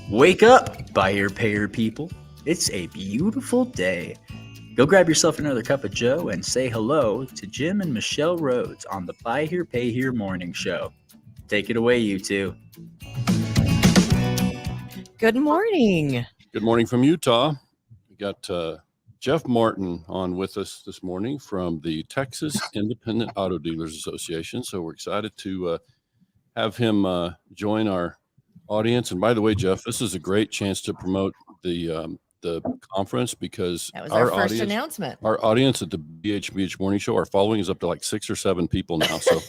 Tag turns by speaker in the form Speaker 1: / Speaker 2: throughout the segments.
Speaker 1: Wake up, buyer payer people. It's a beautiful day. Go grab yourself another cup of joe and say hello to Jim and Michelle Rhodes on the Buy Here Pay Here morning show. Take it away, you two.
Speaker 2: Good morning.
Speaker 3: Good morning from Utah. We got Jeff Martin on with us this morning from the Texas Independent Auto Dealers Association. So we're excited to have him join our audience. And by the way, Jeff, this is a great chance to promote the conference because
Speaker 2: that was our first announcement.
Speaker 3: Our audience at the BHBH Morning Show, our following is up to like 6 or 7 people now. So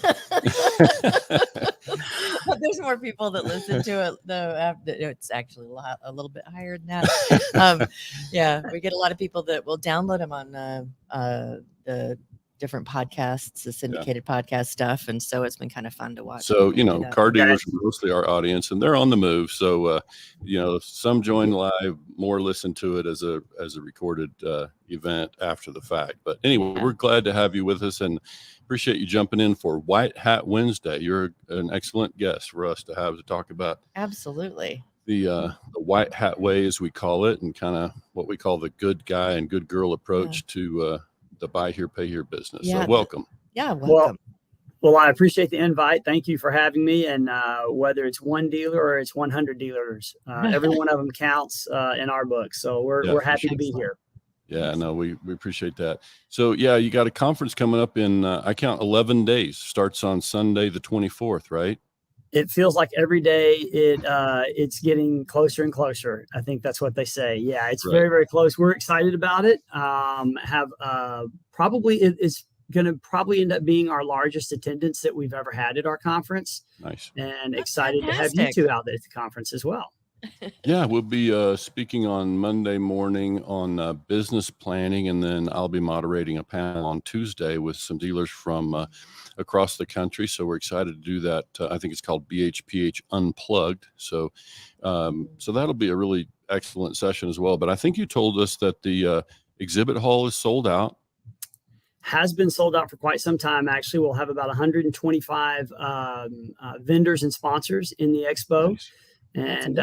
Speaker 2: there's more people that listen to it, though. It's actually a little bit higher than that. Yeah, we get a lot of people that will download them on the different podcasts, the syndicated podcast stuff, and so it's been kind of fun to watch.
Speaker 3: So car dealers are mostly our audience, and they're on the move. So some join live, more listen to it as a recorded event after the fact. But anyway, we're glad to have you with us and appreciate you jumping in for White Hat Wednesday. You're an excellent guest for us to have to talk about.
Speaker 2: Absolutely.
Speaker 3: The white hat way, as we call it, and kind of what we call the good guy and good girl approach to the buy here, pay here business.
Speaker 2: Yeah.
Speaker 3: So welcome.
Speaker 2: Yeah, welcome.
Speaker 4: Well, I appreciate the invite. Thank you for having me. And whether it's one dealer or it's 100 dealers, every one of them counts in our book. So we're happy to be here.
Speaker 3: Yeah, no, we appreciate that. So yeah, you got a conference coming up in I count 11 days. Starts on Sunday the 24th, right?
Speaker 4: It feels like every day it's getting closer and closer. I think that's what they say. Yeah, it's very, very close. We're excited about it. It's going to probably end up being our largest attendance that we've ever had at our conference.
Speaker 3: Nice.
Speaker 4: And excited to have you two out there at the conference as well.
Speaker 3: Yeah, we'll be speaking on Monday morning on business planning, and then I'll be moderating a panel on Tuesday with some dealers from across the country. So we're excited to do that. I think it's called BHPH Unplugged. So that'll be a really excellent session as well. But I think you told us that the exhibit hall is sold out.
Speaker 4: Has been sold out for quite some time. Actually, we'll have about 125 vendors and sponsors in the expo. Nice. And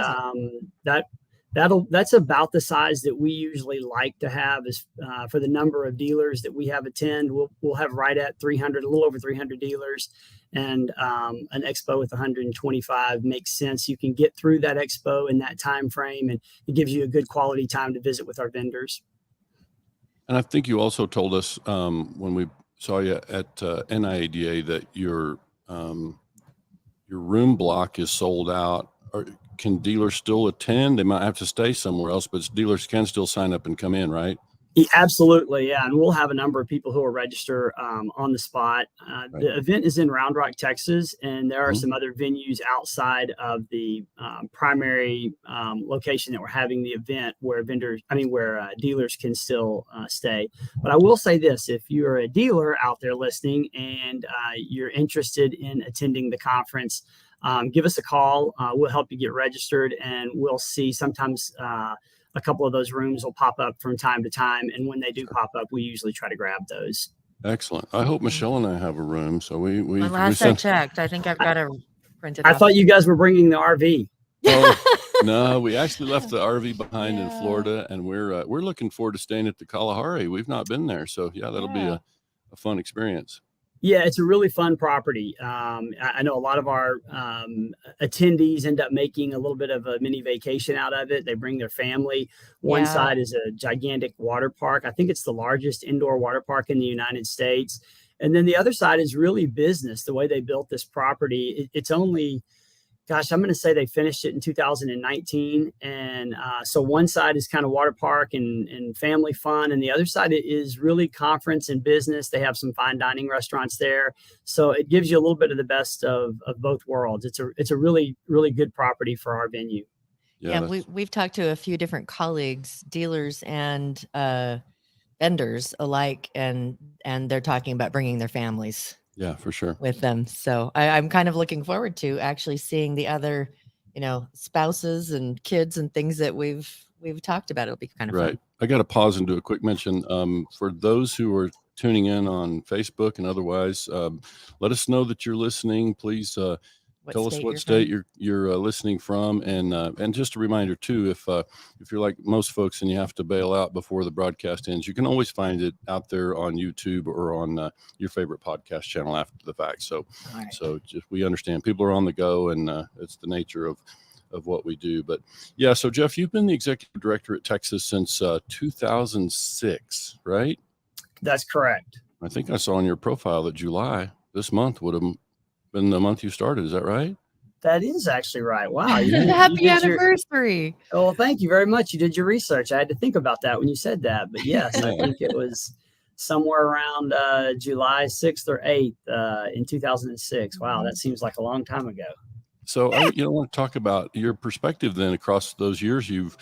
Speaker 4: that's about the size that we usually like to have is for the number of dealers that we have attend. We'll have right at 300, a little over 300 dealers, and an expo with 125 makes sense. You can get through that expo in that time frame, and it gives you a good quality time to visit with our vendors.
Speaker 3: And I think you also told us when we saw you at NIADA that your room block is sold out. Can dealers still attend? They might have to stay somewhere else, but dealers can still sign up and come in, right?
Speaker 4: Yeah, absolutely. Yeah. And we'll have a number of people who will register on the spot. The event is in Round Rock, Texas, and there are some other venues outside of the primary location that we're having the event where dealers can still stay. But I will say this, if you're a dealer out there listening and you're interested in attending the conference, give us a call. We'll help you get registered, and we'll see sometimes a couple of those rooms will pop up from time to time. And when they do pop up, we usually try to grab those.
Speaker 3: Excellent. I hope Michelle and I have a room. So
Speaker 2: I checked, I think I've got a printed.
Speaker 4: I thought you guys were bringing the RV.
Speaker 3: Oh, no, we actually left the RV behind in Florida, and we're looking forward to staying at the Kalahari. We've not been there. So that'll be a fun experience.
Speaker 4: Yeah, it's a really fun property. I know a lot of our attendees end up making a little bit of a mini vacation out of it. They bring their family. One side is a gigantic water park. I think it's the largest indoor water park in the United States. And then the other side is really business. The way they built this property, it's only, I'm going to say they finished it in 2019. And so one side is kind of water park and family fun. And the other side is really conference and business. They have some fine dining restaurants there. So it gives you a little bit of the best of both worlds. It's a really, really good property for our venue.
Speaker 2: Yeah, we've talked to a few different colleagues, dealers and vendors alike, and they're talking about bringing their families.
Speaker 3: Yeah, for sure.
Speaker 2: With them. So I'm kind of looking forward to actually seeing the other, spouses and kids and things that we've talked about. It'll be kind of fun.
Speaker 3: I got to pause and do a quick mention. For those who are tuning in on Facebook and otherwise, let us know that you're listening. Please Tell us what state you're listening from, and just a reminder too, if you're like most folks and you have to bail out before the broadcast ends, you can always find it out there on YouTube or on your favorite podcast channel after the fact. So,
Speaker 2: Right.
Speaker 3: so just we understand people are on the go, and it's the nature of what we do. But yeah, so Jeff, you've been the executive director at Texas since 2006, right?
Speaker 4: That's correct.
Speaker 3: I think I saw on your profile that July this month would have been the month you started. Is that right?
Speaker 4: That is actually right. Wow.
Speaker 2: Happy anniversary.
Speaker 4: Oh, thank you very much. You did your research. I had to think about that when you said that. But yes, I think it was somewhere around July 6th or 8th in 2006. Wow, that seems like a long time ago.
Speaker 3: So I want to talk about your perspective then across those years. You've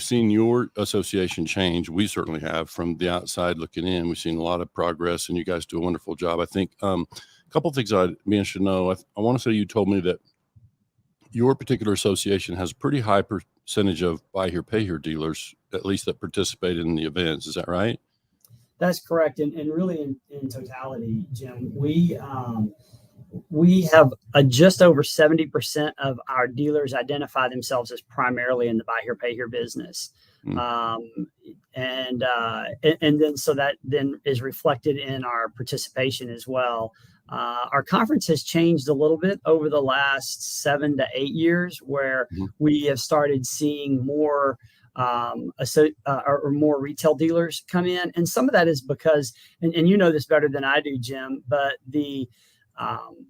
Speaker 3: seen your association change. We certainly have from the outside looking in. We've seen a lot of progress, and you guys do a wonderful job. I think a couple of things I'd be interested to know. I want to say you told me that your particular association has a pretty high percentage of buy here, pay here dealers, at least that participate in the events. Is that right?
Speaker 4: That's correct. And really in totality, Jim, we have just over 70% of our dealers identify themselves as primarily in the buy here, pay here business. And then so that then is reflected in our participation as well. Our conference has changed a little bit over the last 7 to 8 years, where we have started seeing more or more retail dealers come in. And some of that is because, and you know this better than I do, Jim, but the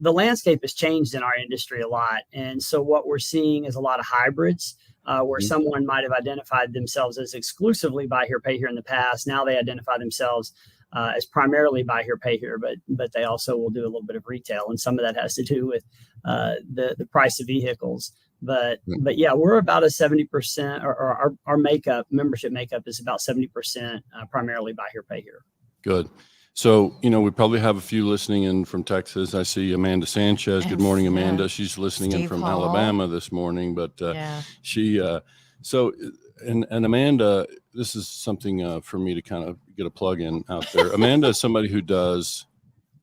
Speaker 4: landscape has changed in our industry a lot. And so what we're seeing is a lot of hybrids, where someone might have identified themselves as exclusively buy here, pay here in the past. Now they identify themselves as primarily buy here, pay here, but they also will do a little bit of retail. And some of that has to do with the price of vehicles. But yeah, we're about a 70%, or our membership makeup is about 70% primarily buy here, pay here.
Speaker 3: Good. So, we probably have a few listening in from Texas. I see Amanda Sanchez. Good morning, Amanda. Yeah. She's listening in from Alabama this morning, but and Amanda, this is something for me to kind of get a plug in out there. Amanda is somebody who does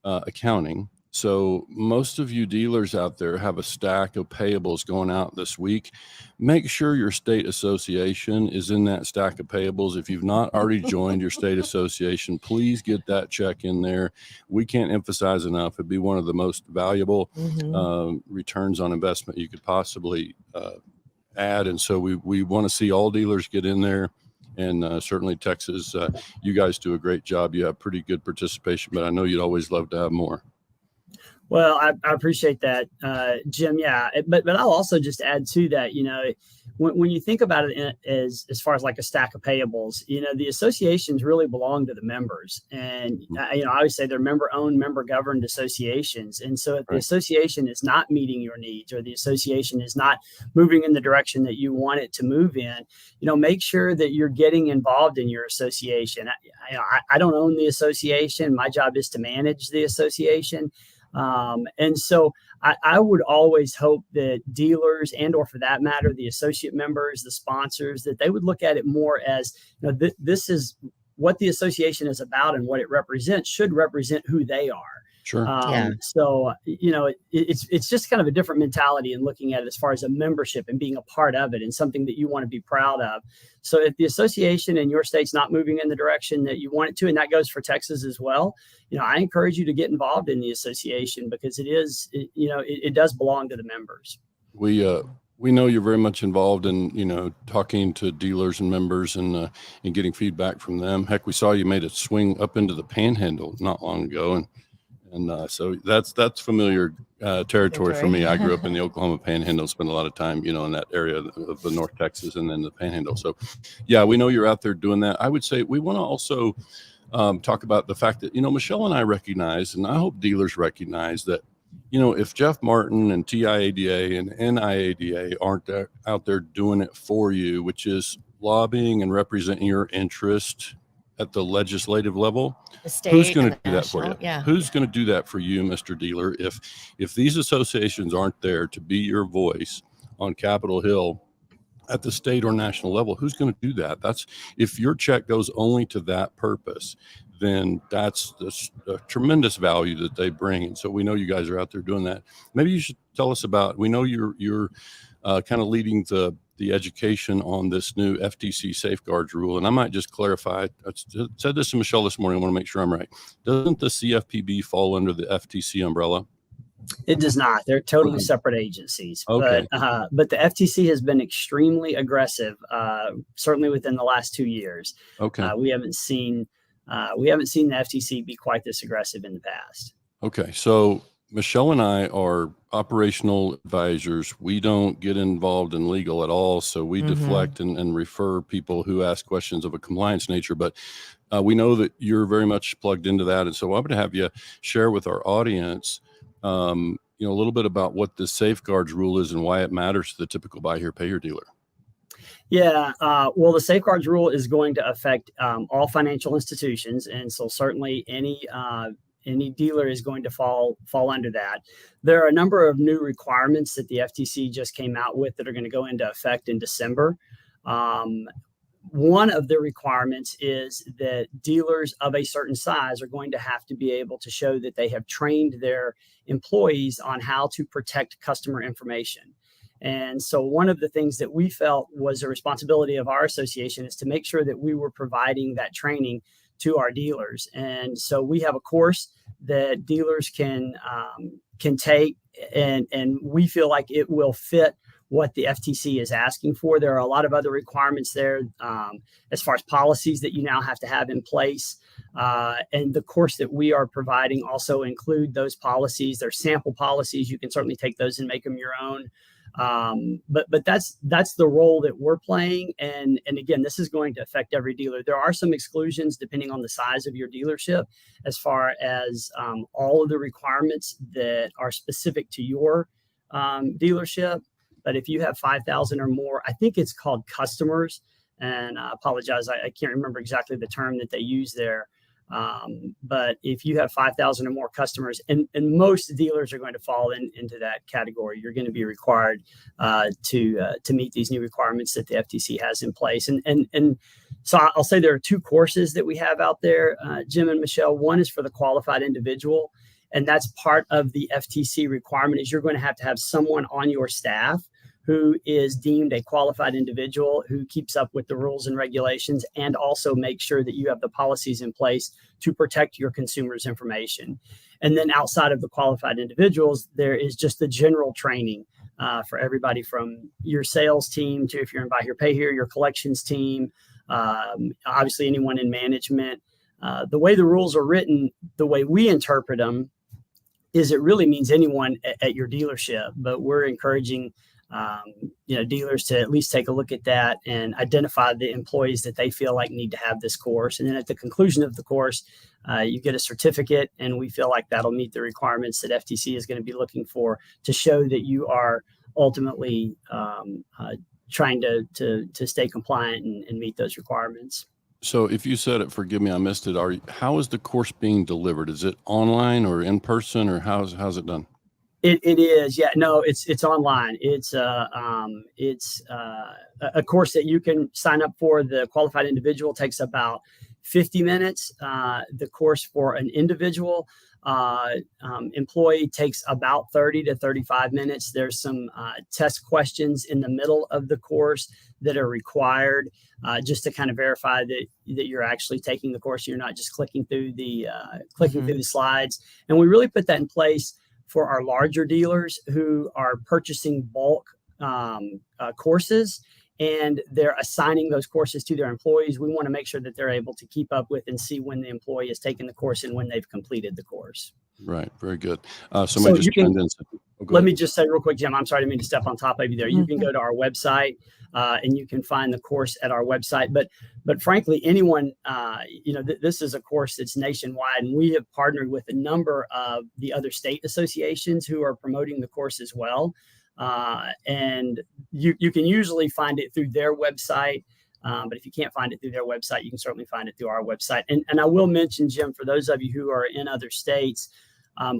Speaker 3: accounting. So most of you dealers out there have a stack of payables going out this week. Make sure your state association is in that stack of payables. If you've not already joined your state association, please get that check in there. We can't emphasize enough. It'd be one of the most valuable returns on investment you could possibly add. And so we want to see all dealers get in there. And certainly Texas, you guys do a great job. You have pretty good participation, but I know you'd always love to have more.
Speaker 4: Well, I appreciate that, Jim. Yeah, but I'll also just add to that. When you think about it as far as like a stack of payables, the associations really belong to the members, and I always say they're member-owned, member-governed associations. And so if the association is not meeting your needs, or the association is not moving in the direction that you want it to move in, make sure that you're getting involved in your association. I don't own the association. My job is to manage the association. And so I would always hope that dealers, and or for that matter, the associate members, the sponsors, that they would look at it more as, this is what the association is about, and what it represents should represent who they are.
Speaker 3: Sure.
Speaker 4: So, it's just kind of a different mentality in looking at it as far as a membership and being a part of it, and something that you want to be proud of. So if the association in your state's not moving in the direction that you want it to, and that goes for Texas as well, I encourage you to get involved in the association, because it does belong to the members.
Speaker 3: We know you're very much involved in, talking to dealers and members and getting feedback from them. Heck, we saw you made a swing up into the Panhandle not long ago, and so that's familiar territory for me. I grew up in the Oklahoma Panhandle, spent a lot of time, in that area of the North Texas and then the Panhandle. So, yeah, we know you're out there doing that. I would say we want to also talk about the fact that, Michelle and I recognize, and I hope dealers recognize that, if Jeff Martin and TIADA and NIADA aren't out there doing it for you, which is lobbying and representing your interest at the legislative level, who's going to do that for you?
Speaker 2: Yeah.
Speaker 3: Who's going to do that for you, Mr. Dealer? If these associations aren't there to be your voice on Capitol Hill at the state or national level, who's going to do that? That's if your check goes only to that purpose, then that's a tremendous value that they bring. And so we know you guys are out there doing that. Maybe you should tell us about, we know you're kind of leading the education on this new FTC Safeguards rule. And I might just clarify, I said this to Michelle this morning, I want to make sure I'm right. Doesn't the CFPB fall under the FTC umbrella?
Speaker 4: It does not. They're totally
Speaker 3: Okay.
Speaker 4: separate agencies.
Speaker 3: Okay.
Speaker 4: But the FTC has been extremely aggressive, certainly within the last 2 years.
Speaker 3: Okay.
Speaker 4: We haven't seen the FTC be quite this aggressive in the past.
Speaker 3: Okay. So Michelle and I are operational advisors. We don't get involved in legal at all. So we deflect and refer people who ask questions of a compliance nature. But we know that you're very much plugged into that. And so I'm going to have you share with our audience, a little bit about what the Safeguards rule is and why it matters to the typical buy here, pay here dealer.
Speaker 4: Yeah, well, the Safeguards rule is going to affect all financial institutions, and so certainly any dealer is going to fall under that. There are a number of new requirements that the FTC just came out with that are going to go into effect in December. One of the requirements is that dealers of a certain size are going to have to be able to show that they have trained their employees on how to protect customer information. And so one of the things that we felt was a responsibility of our association is to make sure that we were providing that training to our dealers. And so we have a course that dealers can take, and we feel like it will fit what the FTC is asking for. There are a lot of other requirements there as far as policies that you now have to have in place. And the course that we are providing also include those policies. They're sample policies. You can certainly take those and make them your own. But that's the role that we're playing. And again, this is going to affect every dealer. There are some exclusions depending on the size of your dealership, as far as all of the requirements that are specific to your dealership. But if you have 5,000 or more, I think it's called customers. And I apologize, I can't remember exactly the term that they use there. But if you have 5,000 or more customers, and most dealers are going to fall into that category, you're going to be required to meet these new requirements that the FTC has in place. And so I'll say there are two courses that we have out there, Jim and Michelle. One is for the qualified individual, and that's part of the FTC requirement is you're going to have someone on your staff who is deemed a qualified individual who keeps up with the rules and regulations, and also make sure that you have the policies in place to protect your consumers' information. And then outside of the qualified individuals, there is just the general training for everybody from your sales team to, if you're in buy here, pay here, your collections team, obviously anyone in management. The way the rules are written, the way we interpret them, is it really means anyone at your dealership, but we're encouraging dealers to at least take a look at that and identify the employees that they feel like need to have this course. And then at the conclusion of the course, you get a certificate, and we feel like that'll meet the requirements that FTC is going to be looking for to show that you are ultimately trying to stay compliant and meet those requirements.
Speaker 3: So if you said it, forgive me, I missed it. How is the course being delivered? Is it online or in person, or how's it done?
Speaker 4: It is, yeah. No, it's online. It's a course that you can sign up for. The qualified individual takes about 50 minutes. The course for an individual employee takes about 30 to 35 minutes. There's some test questions in the middle of the course that are required just to kind of verify that you're actually taking the course. You're not just clicking through the slides. And we really put that in place for our larger dealers who are purchasing bulk courses, and they're assigning those courses to their employees. We want to make sure that they're able to keep up with and see when the employee has taken the course and when they've completed the course.
Speaker 3: Right. Very good. Somebody just chimed in.
Speaker 4: Let me just say real quick, Jim, I'm sorry, I didn't mean to step on top of you there. You can go to our website and you can find the course at our website. But frankly, anyone, this is a course that's nationwide, and we have partnered with a number of the other state associations who are promoting the course as well. And you can usually find it through their website. But if you can't find it through their website, you can certainly find it through our website. And I will mention, Jim, for those of you who are in other states,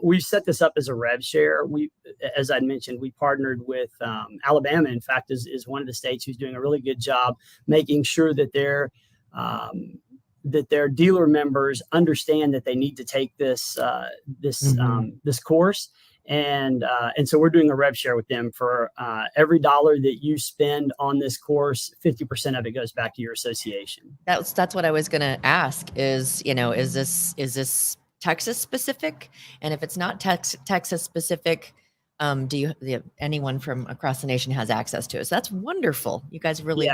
Speaker 4: we've set this up as a rev share. As I mentioned, we partnered with Alabama, in fact, is one of the states who's doing a really good job making sure that that their dealer members understand that they need to take this this course. And so we're doing a rev share with them for every dollar that you spend on this course, 50% of it goes back to your association.
Speaker 2: That's what I was going to ask is, is this Texas specific? And if it's not Texas specific, anyone from across the nation has access to it? So that's wonderful. You guys really.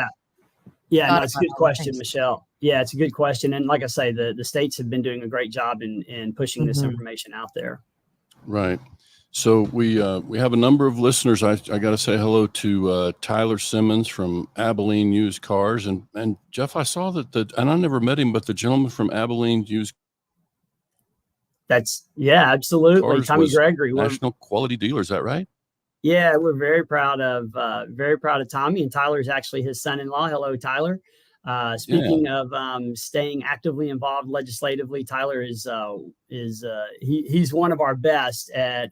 Speaker 4: Yeah, no, it's a good question, Michelle. Yeah, it's a good question. And like I say, the states have been doing a great job in pushing this information out there.
Speaker 3: Right. So we have a number of listeners. I got to say hello to Tyler Simmons from Abilene Used Cars. And Jeff, I saw that and I never met him, but the gentleman from Abilene Used
Speaker 4: absolutely.
Speaker 3: Cars
Speaker 4: Tommy Gregory.
Speaker 3: National Quality Dealer. Is that right?
Speaker 4: Yeah, we're very proud of Tommy, and Tyler's actually his son-in-law. Hello, Tyler. Speaking of staying actively involved legislatively, Tyler is he's one of our best at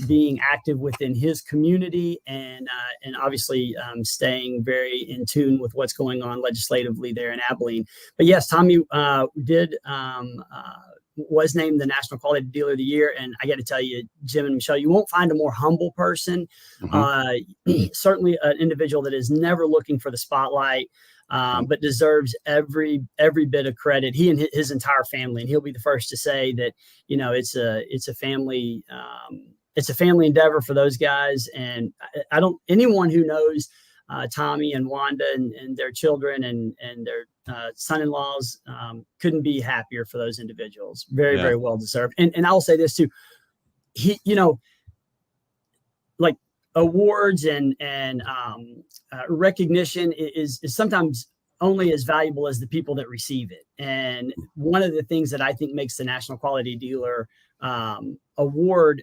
Speaker 4: being active within his community and obviously staying very in tune with what's going on legislatively there in Abilene. But yes, Tommy was named the National Quality Dealer of the Year. And I got to tell you, Jim and Michelle, you won't find a more humble person. Certainly an individual that is never looking for the spotlight, but deserves every bit of credit. He and his entire family, and he'll be the first to say that, it's a family endeavor for those guys. And anyone who knows Tommy and Wanda and their children and their son-in-laws couldn't be happier for those individuals. Very well deserved. And I'll say this too. He, like awards and recognition is sometimes only as valuable as the people that receive it. And one of the things that I think makes the National Quality Dealer award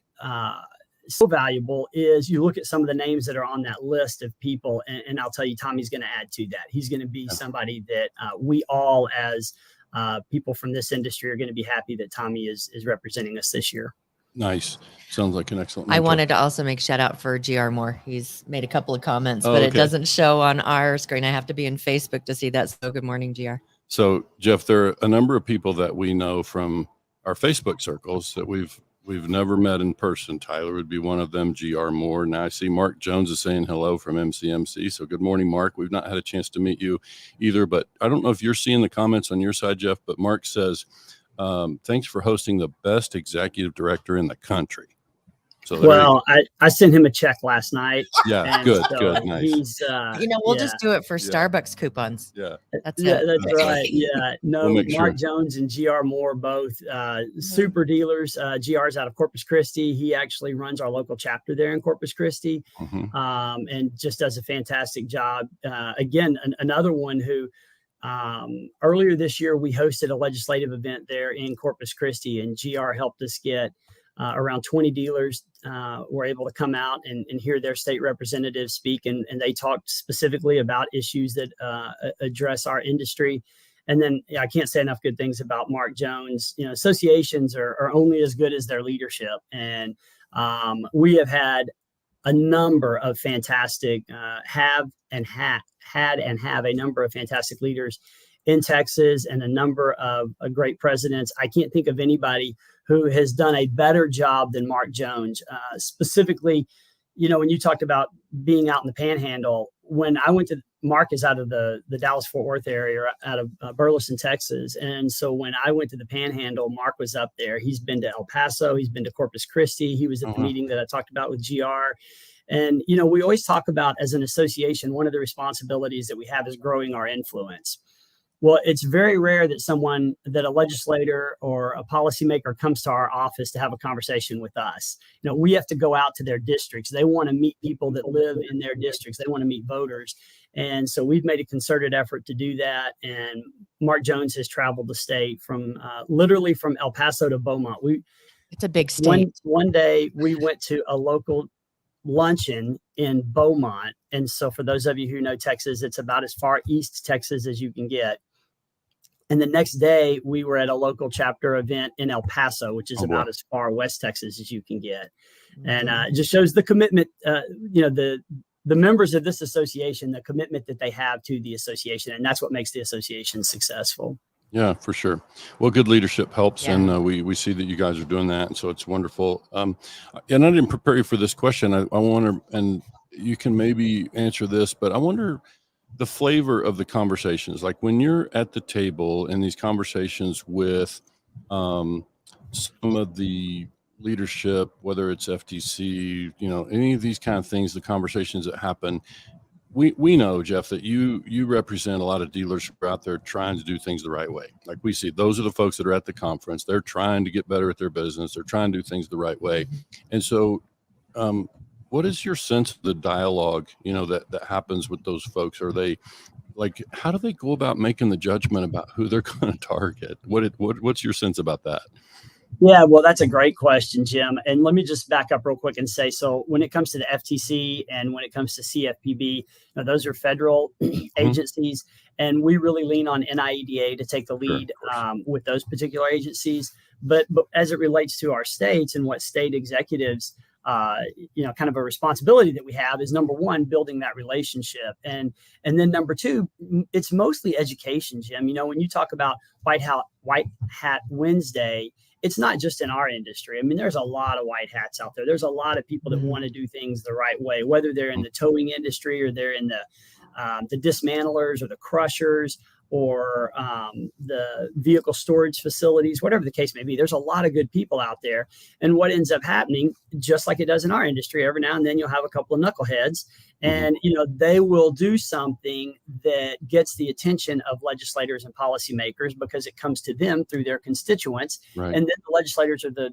Speaker 4: so valuable is you look at some of the names that are on that list of people, and I'll tell you, Tommy's going to add to that. He's going to be somebody that we all as people from this industry are going to be happy that Tommy is representing us this year.
Speaker 3: Nice. Sounds like an excellent
Speaker 2: mentor.
Speaker 3: I
Speaker 2: wanted to also make shout out for GR Moore. He's made a couple of comments, but it doesn't show on our screen. I have to be in Facebook to see that. So good morning, GR.
Speaker 3: So Jeff, there are a number of people that we know from our Facebook circles that we've never met in person. Tyler would be one of them, GR Moore. Now I see Mark Jones is saying hello from MCMC. So good morning, Mark. We've not had a chance to meet you either, but I don't know if you're seeing the comments on your side, Jeff, but Mark says, thanks for hosting the best executive director in the country. So
Speaker 4: I sent him a check last night.
Speaker 3: Yeah, good, nice.
Speaker 4: He's,
Speaker 2: we'll just do it for Starbucks coupons.
Speaker 3: Yeah,
Speaker 4: that's right. Yeah, no, Mark Jones and GR Moore, both super dealers. GR's out of Corpus Christi. He actually runs our local chapter there in Corpus Christi, and just does a fantastic job. Again, another one who. Earlier this year, we hosted a legislative event there in Corpus Christi, and GR helped us get around 20 dealers were able to come out and hear their state representatives speak, and they talked specifically about issues that address our industry. And then I can't say enough good things about Mark Jones. Associations are only as good as their leadership, and we have had a number of fantastic have a number of fantastic leaders in Texas and a number of great presidents. I can't think of anybody who has done a better job than Mark Jones. Specifically, when you talked about being out in the Panhandle, when I went to Mark is out of the Dallas-Fort Worth area, out of Burleson, Texas. And so when I went to the Panhandle, Mark was up there. He's been to El Paso. He's been to Corpus Christi. He was at the meeting that I talked about with GR. And, we always talk about as an association, one of the responsibilities that we have is growing our influence. Well, it's very rare that a legislator or a policymaker comes to our office to have a conversation with us. We have to go out to their districts. They want to meet people that live in their districts. They want to meet voters. And so we've made a concerted effort to do that. And Mark Jones has traveled the state from literally from El Paso to Beaumont.
Speaker 2: It's a big state.
Speaker 4: One day we went to a local luncheon in Beaumont. And so for those of you who know Texas, it's about as far east Texas as you can get. And the next day we were at a local chapter event in El Paso, which is about as far west Texas as you can get. And it just shows the commitment, the members of this association, the commitment that they have to the association. And that's what makes the association successful.
Speaker 3: Yeah, for sure. Well, good leadership helps,
Speaker 2: Yeah.
Speaker 3: and we see that you guys are doing that, and so it's wonderful. And I didn't prepare you for this question. I wonder, and you can maybe answer this, but I wonder the flavor of the conversations, like when you're at the table in these conversations with some of the leadership, whether it's FTC, any of these kind of things, the conversations that happen. We know, Jeff, that you represent a lot of dealers who are out there trying to do things the right way. Like we see, those are the folks that are at the conference. They're trying to get better at their business. They're trying to do things the right way. And so, what is your sense of the dialogue, that happens with those folks? Are they like, how do they go about making the judgment about who they're going to target? What's your sense about that?
Speaker 4: Yeah, well, that's a great question, Jim. And let me just back up real quick and say, so when it comes to the FTC and when it comes to CFPB, those are federal agencies, and we really lean on NIADA to take the lead with those particular agencies. But as it relates to our states and what state executives, kind of a responsibility that we have is, number one, building that relationship, and then number two, it's mostly education, Jim. When you talk about White Hat Wednesday, it's not just in our industry. I mean, there's a lot of white hats out there. There's a lot of people that want to do things the right way, whether they're in the towing industry or they're in the dismantlers or the crushers or the vehicle storage facilities, whatever the case may be. There's a lot of good people out there. And what ends up happening, just like it does in our industry, every now and then you'll have a couple of knuckleheads, and they will do something that gets the attention of legislators and policymakers because it comes to them through their constituents.
Speaker 3: Right.
Speaker 4: And then the legislators or the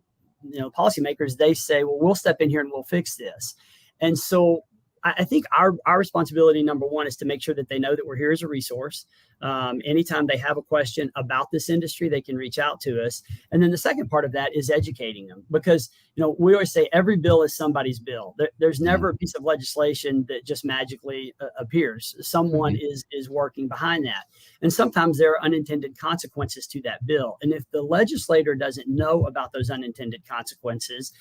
Speaker 4: policymakers, they say, well, we'll step in here and we'll fix this. And so I think our responsibility, number one, is to make sure that they know that we're here as a resource. Anytime they have a question about this industry, they can reach out to us. And then the second part of that is educating them, because we always say every bill is somebody's bill. There's never a piece of legislation that just magically appears. Someone is working behind that. And sometimes there are unintended consequences to that bill. And if the legislator doesn't know about those unintended consequences,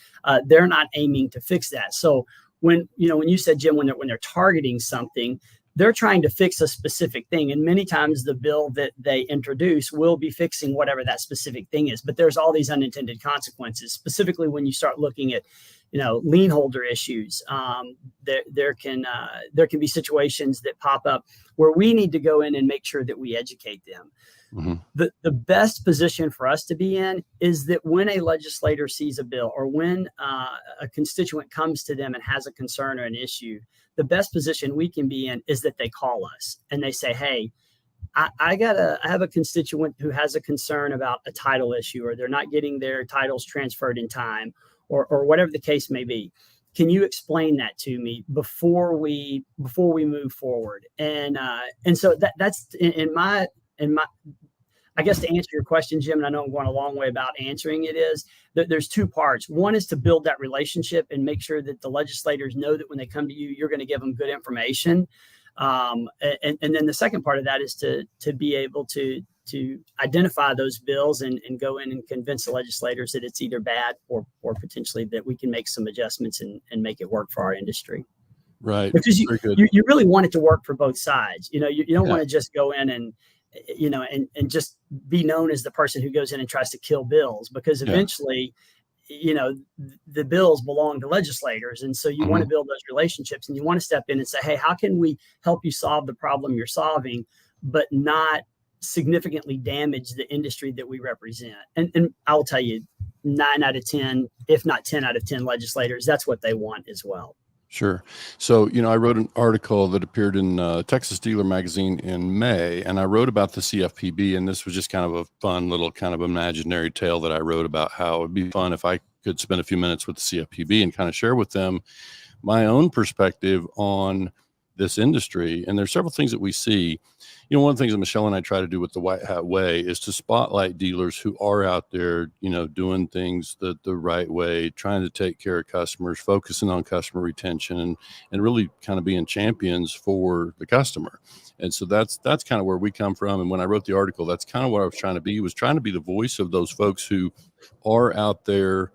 Speaker 4: they're not aiming to fix that. So when you said, Jim, when they're targeting something, they're trying to fix a specific thing. And many times the bill that they introduce will be fixing whatever that specific thing is. But there's all these unintended consequences, specifically when you start looking at, lien holder issues. There can be situations that pop up where we need to go in and make sure that we educate them. The best position for us to be in is that when a legislator sees a bill or when a constituent comes to them and has a concern or an issue, the best position we can be in is that they call us and they say, hey, I have a constituent who has a concern about a title issue, or they're not getting their titles transferred in time, or whatever the case may be. Can you explain that to me before we move forward? And so that's in my I guess, to answer your question, Jim, and I know I'm going a long way about answering it, is that there's two parts. One is to build that relationship and make sure that the legislators know that when they come to you, you're going to give them good information. And then the second part of that is to be able to identify those bills and go in and convince the legislators that it's either bad or potentially that we can make some adjustments and make it work for our industry.
Speaker 3: Right.
Speaker 4: Because you really want it to work for both sides. You don't want to just go in and just be known as the person who goes in and tries to kill bills, because eventually, the bills belong to legislators. And so you want to build those relationships, and you want to step in and say, hey, how can we help you solve the problem you're solving, but not significantly damage the industry that we represent? And I'll tell you, 9 out of 10, if not 10 out of 10 legislators, that's what they want as well.
Speaker 3: Sure. So, I wrote an article that appeared in Texas Dealer Magazine in May, and I wrote about the CFPB, and this was just kind of a fun little kind of imaginary tale that I wrote about how it'd be fun if I could spend a few minutes with the CFPB and kind of share with them my own perspective on this industry. And there's several things that we see. One of the things that Michelle and I try to do with the White Hat Way is to spotlight dealers who are out there, doing things the right way, trying to take care of customers, focusing on customer retention, and really kind of being champions for the customer. And so that's kind of where we come from. And when I wrote the article, that's kind of what I was trying to be the voice of those folks who are out there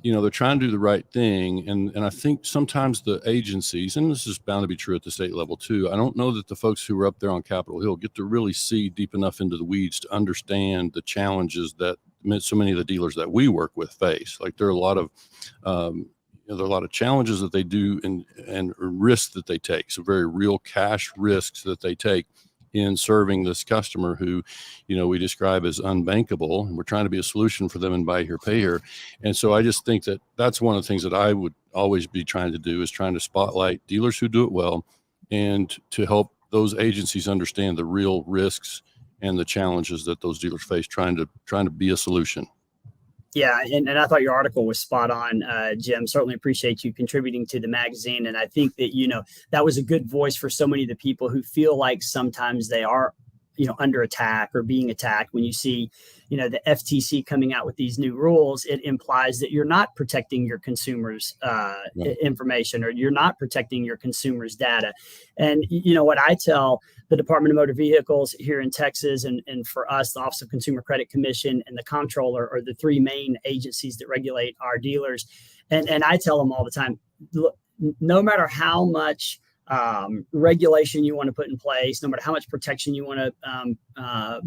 Speaker 3: they're trying to do the right thing. And I think sometimes the agencies, and this is bound to be true at the state level too, I don't know that the folks who are up there on Capitol Hill get to really see deep enough into the weeds to understand the challenges that so many of the dealers that we work with face. Like there are a lot of, there are a lot of challenges that they do and risks that they take. So very real cash risks that they take in serving this customer who, we describe as unbankable, and we're trying to be a solution for them and buy here, pay here. And so I just think that that's one of the things that I would always be trying to do, is trying to spotlight dealers who do it well and to help those agencies understand the real risks and the challenges that those dealers face trying to be a solution.
Speaker 4: Yeah, and I thought your article was spot on, Jim. Certainly appreciate you contributing to the magazine. And I think that, that was a good voice for so many of the people who feel like sometimes they are, under attack or being attacked. When you see, the FTC coming out with these new rules, it implies that you're not protecting your consumers' information, or you're not protecting your consumers' data. And, what I tell the Department of Motor Vehicles here in Texas, and for us, the Office of Consumer Credit Commission and the Comptroller are the three main agencies that regulate our dealers. And I tell them all the time, look, no matter how much regulation you want to put in place, no matter how much protection you want to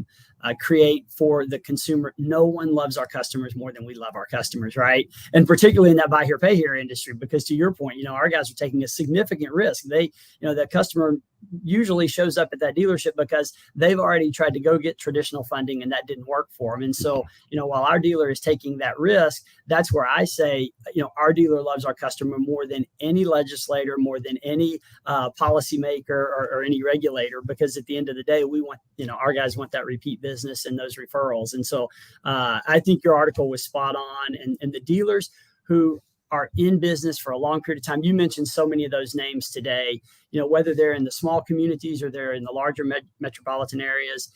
Speaker 4: create for the consumer, no one loves our customers more than we love our customers, right? And particularly in that buy here, pay here industry, because to your point, our guys are taking a significant risk. They, the customer usually shows up at that dealership because they've already tried to go get traditional funding and that didn't work for them. And so, while our dealer is taking that risk, that's where I say, our dealer loves our customer more than any legislator, more than any policymaker or any regulator, because at the end of the day, we want, our guys want that repeat business and those referrals. And so I think your article was spot on. And the dealers who are in business for a long period of time, you mentioned so many of those names today, whether they're in the small communities or they're in the larger metropolitan areas,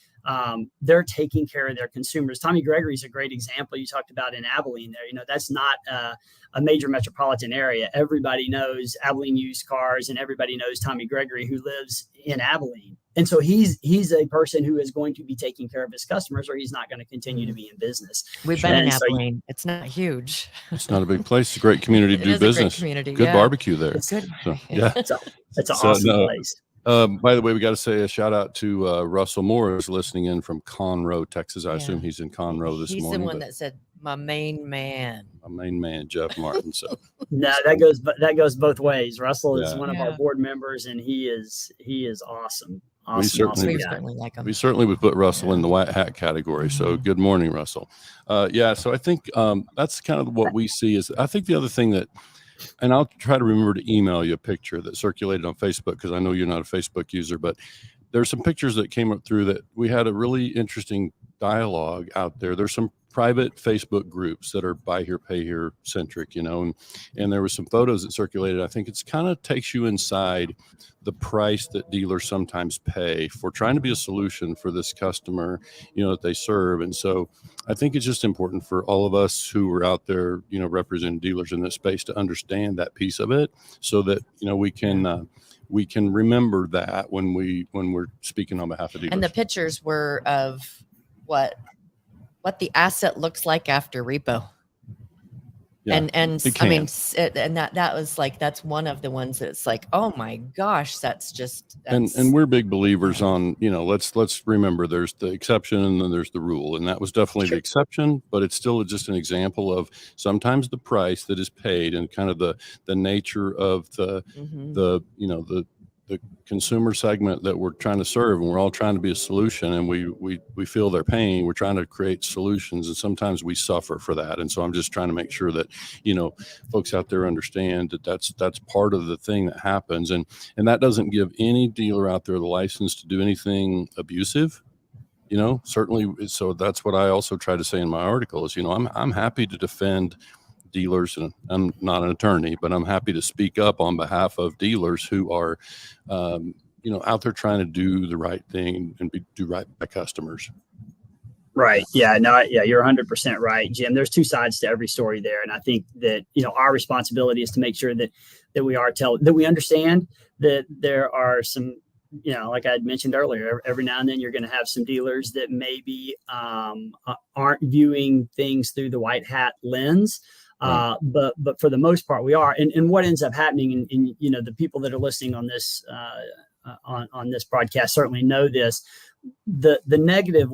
Speaker 4: they're taking care of their consumers. Tommy Gregory is a great example. You talked about in Abilene there, that's not a major metropolitan area. Everybody knows Abilene Used Cars, and everybody knows Tommy Gregory, who lives in Abilene. And so he's a person who is going to be taking care of his customers, or he's not going to continue to be in business.
Speaker 2: We've been in Abilene. It's not huge.
Speaker 3: It's not a big place. It's a great community to do business.
Speaker 2: Community,
Speaker 3: good barbecue there.
Speaker 2: It's good.
Speaker 3: So, yeah.
Speaker 4: It's an awesome place.
Speaker 3: By the way, we got to say a shout out to Russell Moore, who's listening in from Conroe, Texas. I assume he's in Conroe this morning.
Speaker 2: He's the one that said, my main man, Jeff
Speaker 3: Martin. So
Speaker 4: no, that goes both ways. Russell is one of our board members, and he is awesome.
Speaker 3: We certainly
Speaker 2: like him.
Speaker 3: We certainly would put Russell in the white hat category. So good morning, Russell. So I think that's kind of what we see. Is I think the other thing that, and I'll try to remember to email you a picture that circulated on Facebook, because I know you're not a Facebook user, but there's some pictures that came up through that we had a really interesting dialogue out there. There's some private Facebook groups that are buy here, pay here centric, and there were some photos that circulated. I think it's kind of takes you inside the price that dealers sometimes pay for trying to be a solution for this customer, that they serve. And so I think it's just important for all of us who are out there, representing dealers in this space to understand that piece of it, so that, we can remember that when we're speaking on behalf of dealers.
Speaker 2: And the pictures were of what the asset looks like after repo.
Speaker 3: Yeah,
Speaker 2: and I mean, and that was like, that's one of the ones that's like, oh my gosh, that's
Speaker 3: and we're big believers on, let's remember there's the exception and then there's the rule. And that was definitely the exception, but it's still just an example of sometimes the price that is paid and kind of the nature of the consumer segment that we're trying to serve, and we're all trying to be a solution, and we feel their pain. We're trying to create solutions, and sometimes we suffer for that. And so I'm just trying to make sure that, folks out there understand that that's part of the thing that happens. And that doesn't give any dealer out there the license to do anything abusive, certainly. So that's what I also try to say in my article is, I'm happy to defend dealers, and I'm not an attorney, but I'm happy to speak up on behalf of dealers who are, out there trying to do the right thing and do right by customers.
Speaker 4: Right. Yeah. No. Yeah. You're 100% right, Jim. There's two sides to every story there, and I think that our responsibility is to make sure that we understand that there are some. Like I had mentioned earlier, every now and then you're going to have some dealers that maybe aren't viewing things through the white hat lens. But for the most part, we are. And what ends up happening, and you know, the people that are listening on this on this broadcast certainly know this. The negative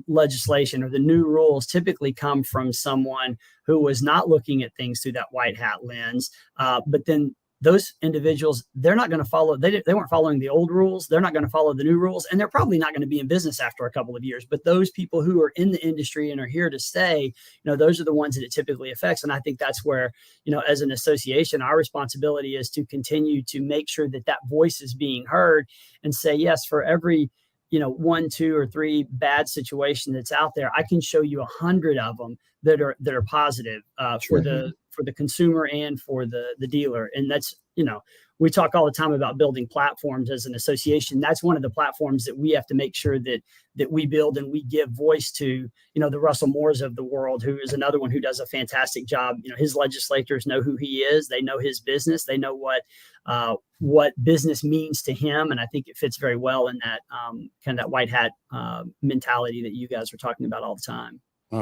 Speaker 4: legislation or the new rules typically come from someone who was not looking at things through that white hat lens, but then those individuals, they're not going to follow, they weren't following the old rules. They're not going to follow the new rules, and they're probably not going to be in business after a couple of years. But those people who are in the industry and are here to stay, you know, those are the ones that it typically affects. And I think that's where, you know, as an association, our responsibility is to continue to make sure that that voice is being heard and say, yes, for every, you know, 1, 2, or 3 bad situation that's out there, I can show you 100 of them that are positive for the consumer and for the dealer. And that's, you know, we talk all the time about building platforms as an association. That's one of the platforms that we have to make sure that we build and we give voice to, you know, the Russell Moores of the world, who is another one who does a fantastic job. You know, his legislators know who he is. They know his business. They know what business means to him. And I think it fits very well in that kind of that white hat mentality that you guys are talking about all the time.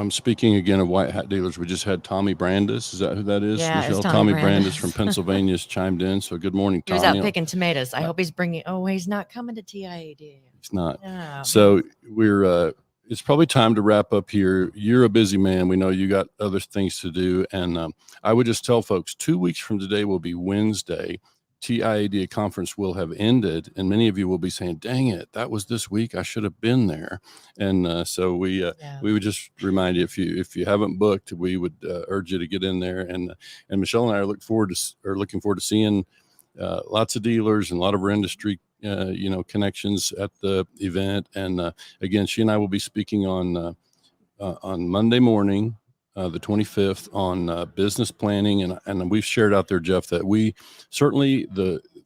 Speaker 3: Speaking again of white hat dealers, we just had Tommy Brandis. Is that who that is?
Speaker 2: Yeah,
Speaker 3: Michelle?
Speaker 2: it's Tommy
Speaker 3: Brandis from Pennsylvania has chimed in. So good morning,
Speaker 2: He
Speaker 3: Tommy.
Speaker 2: was out picking tomatoes. I hope he's bringing. Oh, he's not coming to TIADA.
Speaker 3: He's not.
Speaker 2: No.
Speaker 3: So we're. It's probably time to wrap up here. You're a busy man. We know you got other things to do, and I would just tell folks 2 weeks from today will be Wednesday. TIADA conference will have ended, and many of you will be saying, dang it, that was this week. I should have been there. And so we would just remind you, if you haven't booked, we would urge you to get in there. And Michelle and I are looking forward to seeing lots of dealers and a lot of our industry you know, connections at the event. And again, she and I will be speaking on Monday morning, the 25th, on business planning. And we've shared out there, Jeff, that we certainly,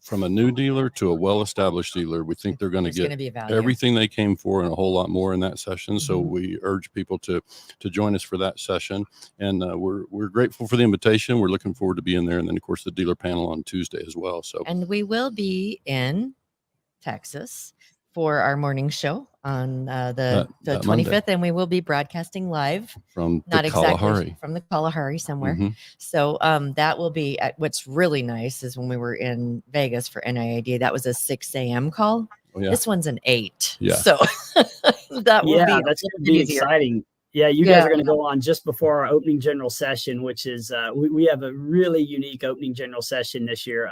Speaker 3: from a new dealer to a well-established dealer, we think they're going to get everything they came for and a whole lot more in that session. So we urge people to join us for that session. And we're grateful for the invitation. We're looking forward to being there. And then, of course, the dealer panel on Tuesday as well. So, and
Speaker 2: we will be in Texas for our morning show on the 25th, Monday. And we will be broadcasting live
Speaker 3: from the Kalahari.
Speaker 2: From the Kalahari somewhere. So that will be what's really nice is when we were in Vegas for NIADA, that was a 6 a.m. call. Oh, yeah. This one's an 8. Yeah. So that will be
Speaker 4: that's going to be exciting. Yeah, you guys are going to go on just before our opening general session, which is we have a really unique opening general session this year.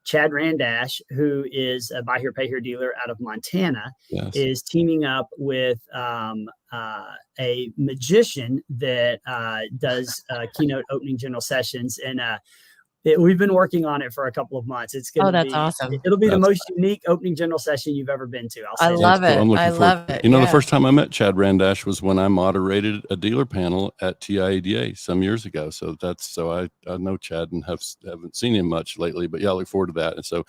Speaker 4: Chad Randash, who is a buy here, pay here dealer out of Montana, is teaming up with a magician that does keynote opening general sessions. And we've been working on it for a couple of months. It's going to be
Speaker 2: awesome.
Speaker 4: It'll be the most unique opening general session you've ever been to.
Speaker 2: I love it. I love it.
Speaker 3: You know, the first time I met Chad Randash was when I moderated a dealer panel at TIADA some years ago. So I know Chad and haven't seen him much lately, but yeah, I look forward to that. And so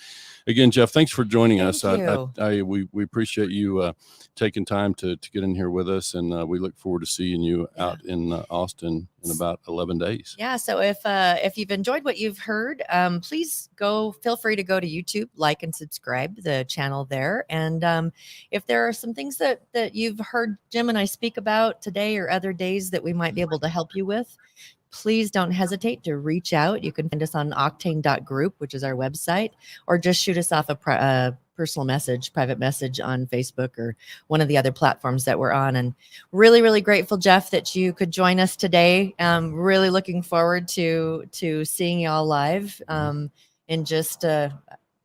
Speaker 3: again, Jeff, thanks for joining us. We appreciate you taking time to get in here with us. And we look forward to seeing you out in Austin in about 11 days.
Speaker 2: Yeah. So if you've enjoyed what you've heard, please feel free to go to YouTube, like and subscribe the channel there. And if there are some things that you've heard Jim and I speak about today or other days that we might be able to help you with, please don't hesitate to reach out. You can find us on octane.group, which is our website, or just shoot us off a personal message, private message on Facebook or one of the other platforms that we're on. And really, really grateful, Jeff, that you could join us today. Really looking forward to seeing y'all live in just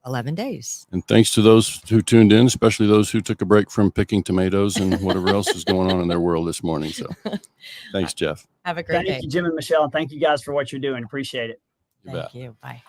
Speaker 2: 11 days.
Speaker 3: And thanks to those who tuned in, especially those who took a break from picking tomatoes and whatever else is going on in their world this morning. So thanks, Jeff.
Speaker 2: Have a great day.
Speaker 4: Thank you, Jim and Michelle. And thank you guys for what you're doing. Appreciate it.
Speaker 2: Thank you. Bye.